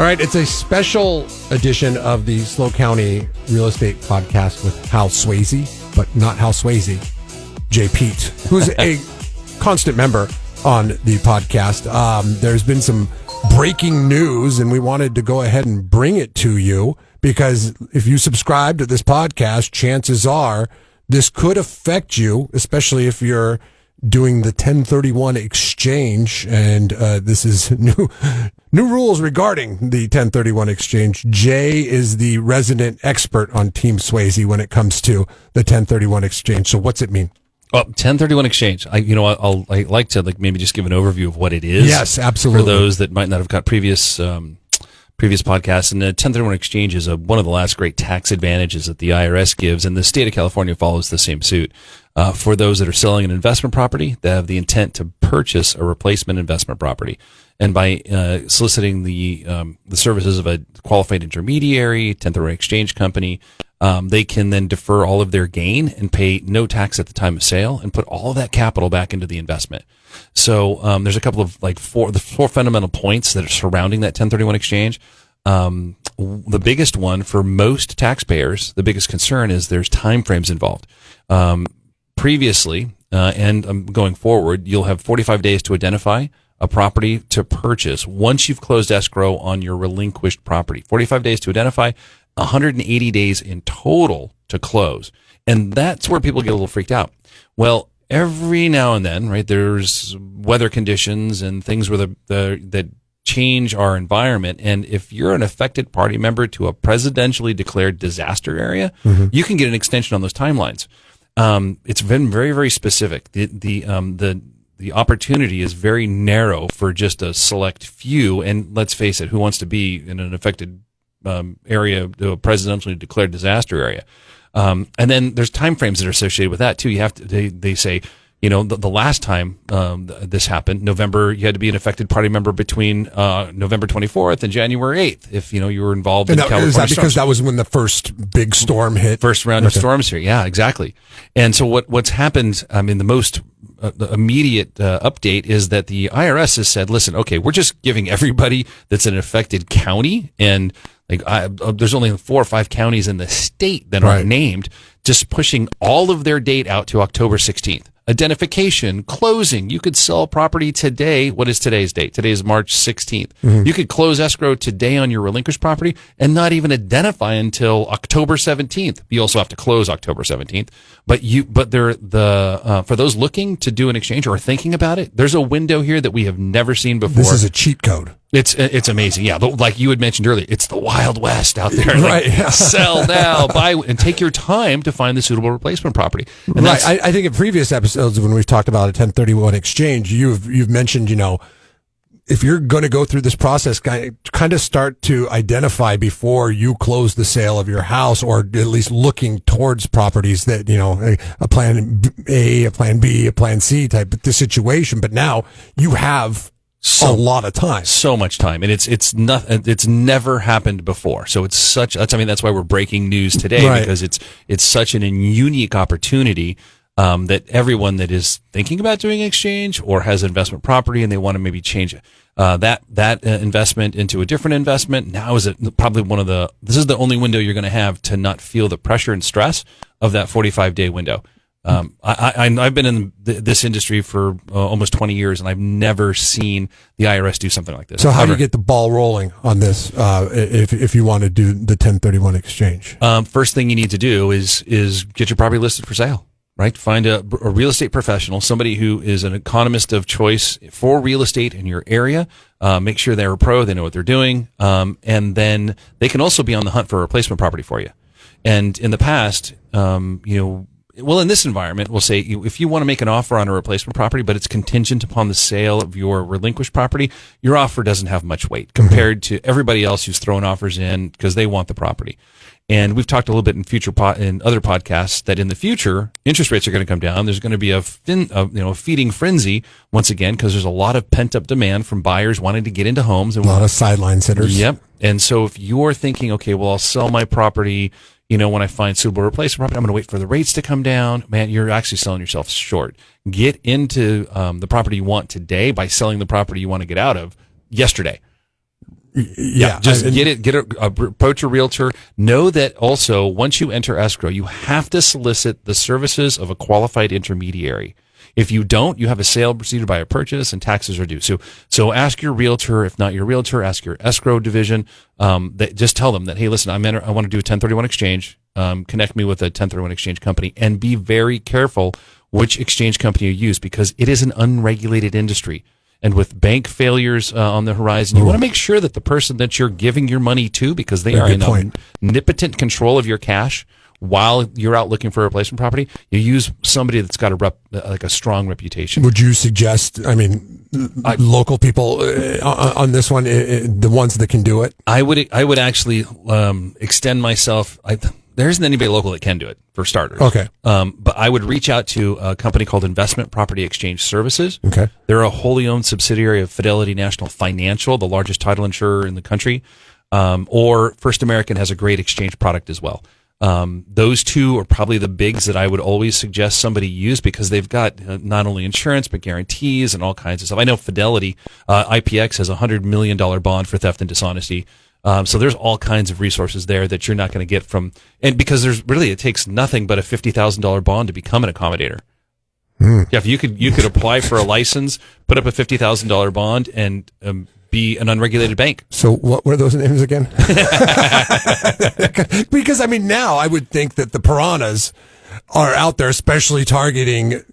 All right, it's a special edition of the Slow County Real Estate Podcast with Hal Swayze, but not Hal Swayze, J. Peet, who's a constant member on the podcast. There's been some breaking news, and we wanted to go ahead and bring it to you because if you subscribe to this podcast, chances are this could affect you, especially if you're doing the 1031 exchange, and this is new rules regarding the 1031 exchange. Jay is the resident expert on Team Swayze when it comes to the 1031 exchange. So what's it mean? Well, 1031 exchange. I like to maybe just give an overview of what it is. Yes, absolutely. For those that might not have got previous podcasts, and the 1031 exchange is one of the last great tax advantages that the IRS gives, and the state of California follows the same suit. For those that are selling an investment property, they have the intent to purchase a replacement investment property, and by soliciting the services of a qualified intermediary, 1031 exchange company, they can then defer all of their gain and pay no tax at the time of sale and put all of that capital back into the investment. So there's a couple of four fundamental points that are surrounding that 1031 exchange. The biggest one for most taxpayers, the biggest concern is there's time frames involved. Previously, and going forward, you'll have 45 days to identify a property to purchase once you've closed escrow on your relinquished property. 45 days to identify, 180 days in total to close. And that's where people get a little freaked out. Well, every now and then, right, there's weather conditions and things where that change our environment. And if you're an affected party member to a presidentially declared disaster area, you can get an extension on those timelines. It's been very, very specific. The opportunity is very narrow for just a select few. And let's face it, who wants to be in an affected area, a presidentially declared disaster area? And then there's time frames that are associated with that too. You have to, they say, the last time this happened, November, you had to be an affected party member between November 24th and January 8th if you were involved in California. Is that because that was when the first big storm hit? First round of storms here. Yeah, exactly. And so what's happened, the most immediate update is that the IRS has said, listen, okay, we're just giving everybody that's an affected county, and there's only 4 or 5 counties in the state that are named, just pushing all of their date out to October 16th. Identification, closing. You could sell property today. What is today's date? Today is March 16th. You could close escrow today on your relinquished property and not even identify until October 17th. You also have to close October 17th. But for those looking to do an exchange or thinking about it, there's a window here that we have never seen before. This is a cheat code. It's amazing. Yeah. Like you had mentioned earlier, it's the Wild West out there. Sell now, buy, and take your time to find the suitable replacement property. And I think in previous episodes when we've talked about a 1031 exchange, you've mentioned, if you're going to go through this process, kind of start to identify before you close the sale of your house, or at least looking towards properties that, a plan A, a plan B, a plan C type of situation. But now you have a lot of time, so much time, and it's never happened before. So that's why we're breaking news today, because it's such an unique opportunity that everyone that is thinking about doing an exchange or has investment property and they want to maybe change it, that investment into a different investment. Now is probably this is the only window you're going to have to not feel the pressure and stress of that 45-day window. I've been in this industry for almost 20 years, and I've never seen the IRS do something like this. So how do you get the ball rolling on this if you want to do the 1031 exchange? First thing you need to do is get your property listed for sale. Right? Find a real estate professional, somebody who is an economist of choice for real estate in your area. Make sure they're a pro, they know what they're doing, and then they can also be on the hunt for a replacement property for you. And in the past, in this environment, we'll say if you want to make an offer on a replacement property, but it's contingent upon the sale of your relinquished property, your offer doesn't have much weight compared to everybody else who's throwing offers in because they want the property. And we've talked a little bit in other podcasts that in the future, interest rates are going to come down. There's going to be a feeding frenzy once again, because there's a lot of pent up demand from buyers wanting to get into homes. And a lot of sideline sitters. Yep. And so if you're thinking, okay, well, I'll sell my property, when I find suitable replacement property, I'm going to wait for the rates to come down. Man, you're actually selling yourself short. Get into the property you want today by selling the property you want to get out of yesterday. Just approach a realtor. Know that also once you enter escrow, you have to solicit the services of a qualified intermediary. If you don't, you have a sale preceded by a purchase and taxes are due. So ask your realtor. If not your realtor, ask your escrow division. Just tell them that, hey, listen, I want to do a 1031 exchange. Connect me with a 1031 exchange company, and be very careful which exchange company you use, because it is an unregulated industry. And with bank failures on the horizon, you want to make sure that the person that you're giving your money to, because they are in omnipotent control of your cash while you're out looking for a replacement property, you use somebody that's got a strong reputation. Would you suggest, local people on this one, the ones that can do it? I would actually extend myself. There isn't anybody local that can do it, for starters. Okay. But I would reach out to a company called Investment Property Exchange Services. Okay. They're a wholly owned subsidiary of Fidelity National Financial, the largest title insurer in the country. Or First American has a great exchange product as well. Those two are probably the bigs that I would always suggest somebody use, because they've got not only insurance, but guarantees and all kinds of stuff. I know Fidelity, IPX has a $100 million bond for theft and dishonesty. So there's all kinds of resources there that you're not going to get from, and because it takes nothing but a $50,000 bond to become an accommodator. Yeah, if you could apply for a license, put up a $50,000 bond, and be an unregulated bank. So what were those names again? Because now I would think that the piranhas are out there, especially targeting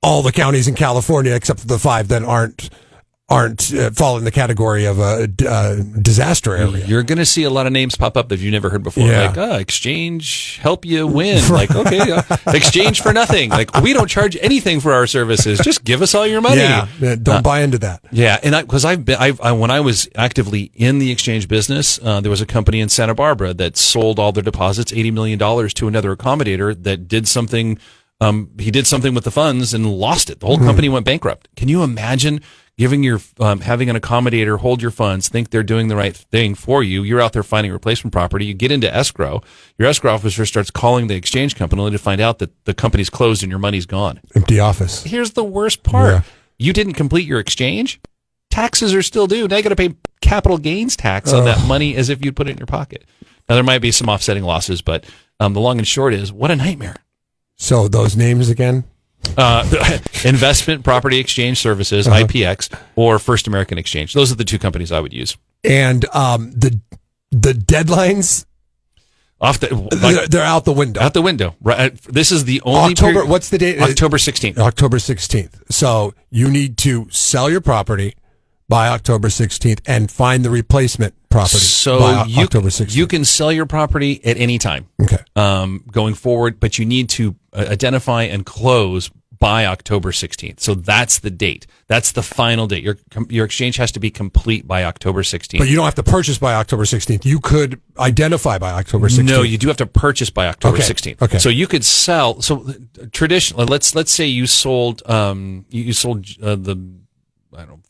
all the counties in California except for the 5 that aren't fall in the category of a disaster area. You're going to see a lot of names pop up that you've never heard before. Yeah. Like, exchange, help you win. Like, okay, exchange for nothing. Like, we don't charge anything for our services. Just give us all your money. Yeah, don't buy into that. Yeah, and when I was actively in the exchange business, there was a company in Santa Barbara that sold all their deposits, $80 million, to another accommodator that did something. He did something with the funds and lost it. The whole company went bankrupt. Can you imagine giving having an accommodator hold your funds, think they're doing the right thing for you? You're out there finding replacement property. You get into escrow. Your escrow officer starts calling the exchange company only to find out that the company's closed and your money's gone. Empty office. Here's the worst part. Yeah. You didn't complete your exchange. Taxes are still due. Now you got to pay capital gains tax on that money as if you'd put it in your pocket. Now there might be some offsetting losses, but the long and short is, what a nightmare. So those names again? Investment Property Exchange Services, IPX, or First American Exchange. Those are the two companies I would use. And the deadlines, they're out the window. Out the window. Right. This is the only October. What's the date? October 16th. October 16th. So you need to sell your property by October 16th and find the replacement property by October 16th. You can sell your property at any time. Okay. Going forward, but you need to identify and close by October 16th. So that's the date. That's the final date. Your exchange has to be complete by October 16th. But you don't have to purchase by October 16th. You could identify by October 16th. No, you do have to purchase by October 16th. Okay. So you could sell. So traditionally, let's say you sold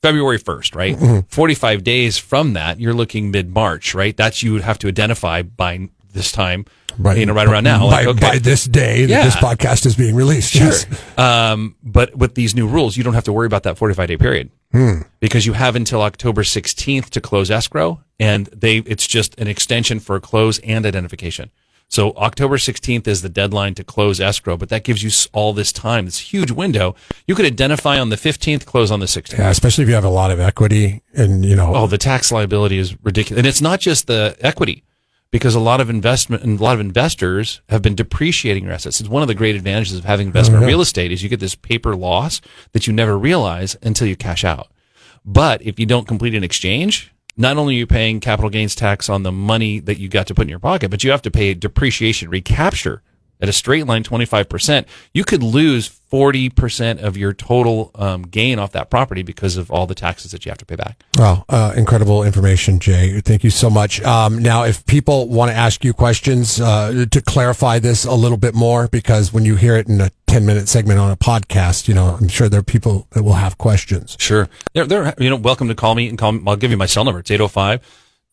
February 1st, right? Mm-hmm. 45 days from that, you're looking mid-March, right? That's, you would have to identify by this time, right around now. By this day that this podcast is being released. Sure. Yes. But with these new rules, you don't have to worry about that 45-day period because you have until October 16th to close escrow, and it's just an extension for a close and identification. So October 16th is the deadline to close escrow, but that gives you all this time, this huge window. You could identify on the 15th, close on the 16th. Yeah, especially if you have a lot of equity and, Oh, the tax liability is ridiculous. And it's not just the equity, because a lot of investors have been depreciating your assets. It's one of the great advantages of having investment real estate is you get this paper loss that you never realize until you cash out. But if you don't complete an exchange, not only are you paying capital gains tax on the money that you got to put in your pocket, but you have to pay depreciation recapture at a straight line 25%. You could lose 40% of your total gain off that property because of all the taxes that you have to pay back. Wow. Incredible information, Jay. Thank you so much. Now, if people want to ask you questions to clarify this a little bit more, because when you hear it in a 10-minute segment on a podcast, I'm sure there are people that will have questions. Sure. They're welcome to call me. I'll give you my cell number. It's 805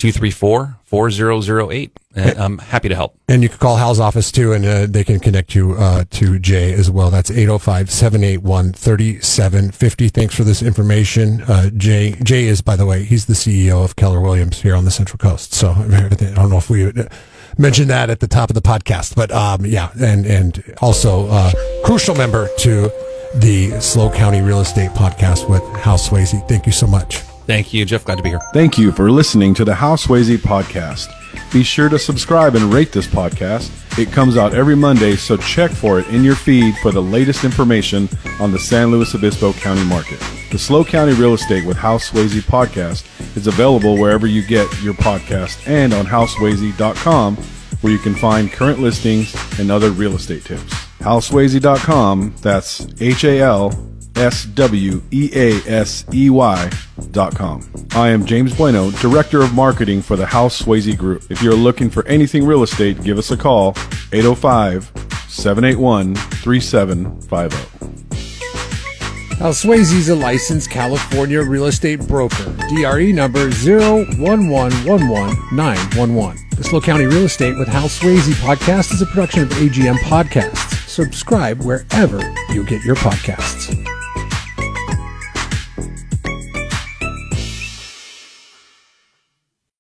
234-4008. I'm happy to help. And you can call Hal's office too, and they can connect you to Jay as well. That's 805-781-3750. Thanks for this information. Jay is, by the way, he's the CEO of Keller Williams here on the Central Coast. So I don't know if we mentioned that at the top of the podcast, but yeah, and also crucial member to the SLO County Real Estate Podcast with Hal Swayze. Thank you so much. Thank you, Jeff. Glad to be here. Thank you for listening to the Hal Swayze Podcast. Be sure to subscribe and rate this podcast. It comes out every Monday, so check for it in your feed for the latest information on the San Luis Obispo County market. The SLO County Real Estate with Hal Swayze Podcast is available wherever you get your podcast and on halswayze.com, where you can find current listings and other real estate tips. halswayze.com, that's HALSWEASEY.com. I am James Bueno, Director of Marketing for the Hal Swayze Group. If you're looking for anything real estate, give us a call, 805-781-3750. Hal Swayze is a licensed California real estate broker. DRE number 01111-911. The SLO County Real Estate with Hal Swayze Podcast is a production of AGM Podcasts. Subscribe wherever you get your podcasts.